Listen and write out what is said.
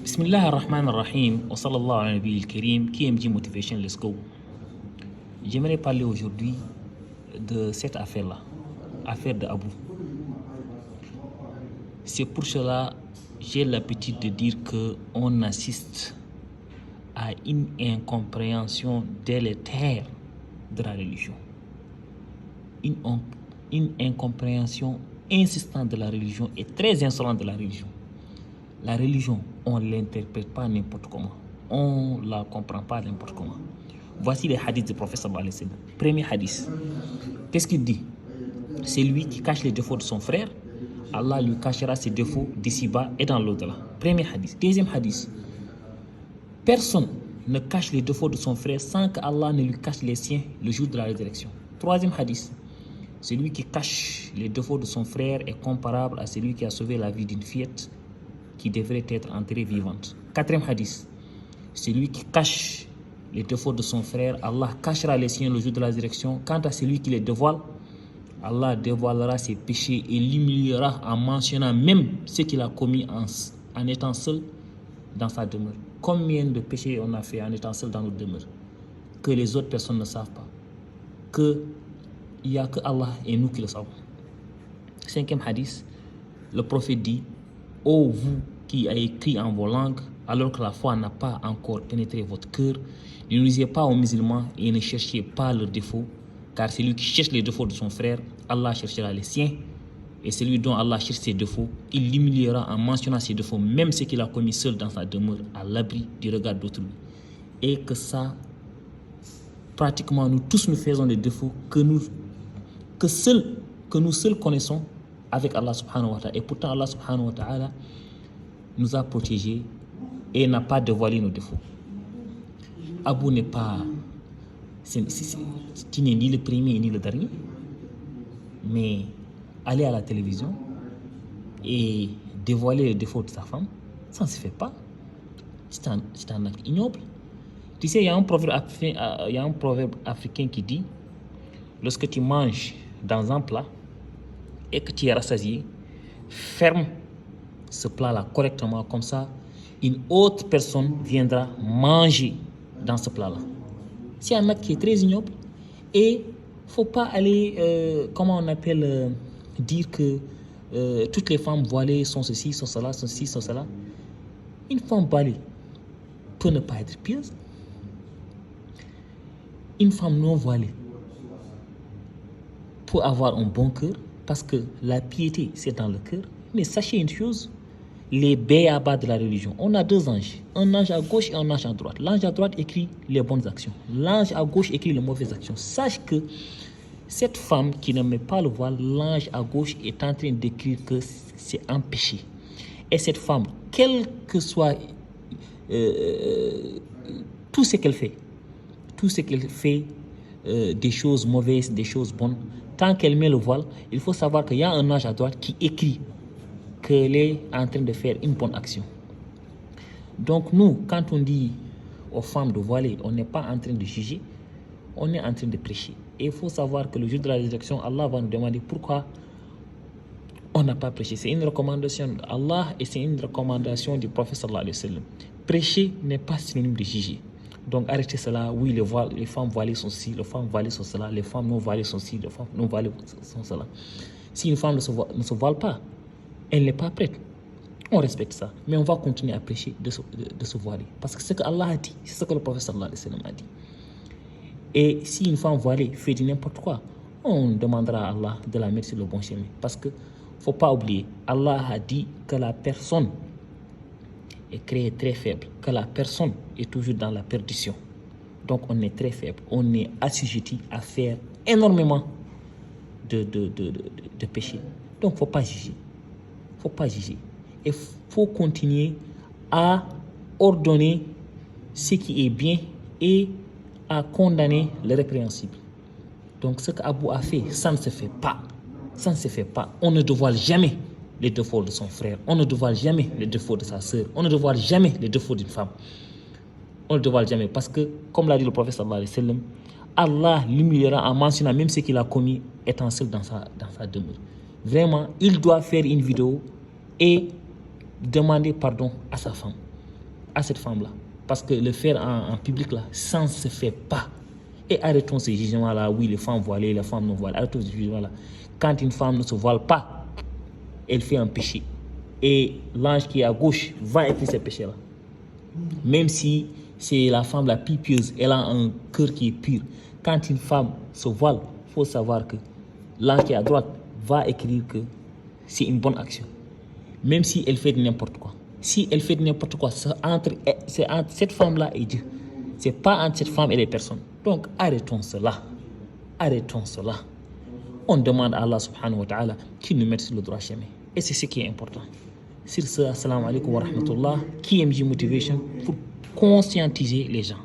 Bismillah ar-Rahman ar-Rahim, wa sallallahu ala nabi al-Karim, KMG Motivation, let's go. J'aimerais parler aujourd'hui de cette affaire-là, affaire de Abou. C'est pour cela j'ai l'habitude de dire qu'on assiste à une incompréhension délétère de la religion. Une incompréhension insistante de la religion et très insolente de la religion. La religion, on ne l'interprète pas n'importe comment. On ne la comprend pas n'importe comment. Voici les hadiths du prophète sallallahu alayhi wa sallam. Premier hadith. Qu'est-ce qu'il dit? C'est lui qui cache les défauts de son frère. Allah lui cachera ses défauts d'ici-bas et dans l'au-delà. Premier hadith. Deuxième hadith. Personne ne cache les défauts de son frère sans qu'Allah ne lui cache les siens le jour de la résurrection. Troisième hadith. Celui qui cache les défauts de son frère est comparable à celui qui a sauvé la vie d'une fillette qui devrait être enterrée vivante. Quatrième hadith. Celui qui cache les défauts de son frère, Allah cachera les siens le jour de la résurrection. Quant à celui qui les dévoile, Allah dévoilera ses péchés et l'humiliera en mentionnant même ce qu'il a commis en étant seul dans sa demeure. Combien de péchés on a fait en étant seul dans notre demeure que les autres personnes ne savent pas, qu'il n'y a que Allah et nous qui le savons. Cinquième hadith, le prophète dit: ô vous qui avez écrit en vos langues alors que la foi n'a pas encore pénétré votre cœur, ne nuisez pas aux musulmans et ne cherchez pas leurs défauts, car celui qui cherche les défauts de son frère, Allah cherchera les siens, et celui dont Allah cherche ses défauts, il l'humiliera en mentionnant ses défauts, même ce qu'il a commis seul dans sa demeure, à l'abri du regard d'autrui. Et que ça, pratiquement nous tous nous faisons des défauts que nous seuls connaissons avec Allah subhanahu wa ta'ala. Et pourtant Allah subhanahu wa ta'ala nous a protégés et n'a pas dévoilé nos défauts. Abou n'est pas... Tu n'es ni le premier ni le dernier. Mais aller à la télévision et dévoiler les défauts de sa femme, ça ne se fait pas. C'est un acte ignoble. Tu sais, il y a un proverbe africain qui dit: lorsque tu manges dans un plat et que tu es rassasié, ferme ce plat-là correctement, comme ça, une autre personne viendra manger dans ce plat-là. C'est un acte qui est très ignoble et il ne faut pas aller, dire que toutes les femmes voilées sont ceci, sont cela, sont ceci, sont cela. Une femme voilée peut ne pas être pieuse. Une femme non voilée peut avoir un bon cœur, parce que la piété, c'est dans le cœur. Mais sachez une chose, les béabas de la religion, on a deux anges, un ange à gauche et un ange à droite. L'ange à droite écrit les bonnes actions, l'ange à gauche écrit les mauvaises actions. Sache que cette femme qui ne met pas le voile, l'ange à gauche est en train d'écrire que c'est un péché. Et cette femme, quel que soit tout ce qu'elle fait, des choses mauvaises, des choses bonnes, tant qu'elle met le voile, il faut savoir qu'il y a un ange à droite qui écrit qu'elle est en train de faire une bonne action. Donc nous, quand on dit aux femmes de voiler, on n'est pas en train de juger, on est en train de prêcher. Et il faut savoir que le jour de la résurrection, Allah va nous demander pourquoi on n'a pas prêché. C'est une recommandation d'Allah et c'est une recommandation du prophète sallallahu alayhi wa sallam. Prêcher n'est pas synonyme de juger. Donc arrêtez cela. Oui, les femmes voilées sont ci, les femmes voilées sont cela, les femmes non voilées sont ci, les femmes non voilées sont cela. Si une femme ne se voile pas, elle n'est pas prête, on respecte ça. Mais on va continuer à prêcher de se voiler. Parce que ce que Allah a dit, c'est ce que le prophète sallallahu alayhi wa sallam a dit. Et si une femme voilée fait du n'importe quoi, on demandera à Allah de la mettre sur le bon chemin. Parce que faut pas oublier, Allah a dit que la personne est créée très faible, que la personne est toujours dans la perdition. Donc on est très faible, on est assujetti à faire énormément de péchés. Donc faut pas juger. Et faut continuer à ordonner ce qui est bien et à condamner le répréhensible. Donc ce qu'Abou a fait, ça ne se fait pas. On ne dévoile jamais les défauts de son frère. On ne dévoile jamais les défauts de sa sœur. On ne dévoile jamais les défauts d'une femme. On ne le dévoile jamais. Parce que, comme l'a dit le prophète sallallahu alayhi wa sallam, Allah l'humiliera en mentionnant même ce qu'il a commis étant seul dans sa demeure. Vraiment, il doit faire une vidéo et demander pardon à sa femme. à cette femme-là. Parce que le faire en public, là, ça ne se fait pas. Et arrêtons ces jugements-là. Oui, les femmes voilées, les femmes non voilées. Arrêtons ces jugements-là. Quand une femme ne se voile pas, elle fait un péché. Et l'ange qui est à gauche va écrire ces péchés-là. Même si c'est la femme la plus pieuse, elle a un cœur qui est pur. Quand une femme se voile, il faut savoir que l'ange qui est à droite va écrire que c'est une bonne action. Même si elle fait n'importe quoi. Si elle fait n'importe quoi, c'est entre cette femme-là et Dieu. Ce n'est pas entre cette femme et les personnes. Donc arrêtons cela. Arrêtons cela. On demande à Allah subhanahu wa ta'ala qu'il nous mette sur le droit chemin. Et c'est ce qui est important. Sur ce, assalamu alaikum wa rahmatullah, KMG Motivation pour conscientiser les gens.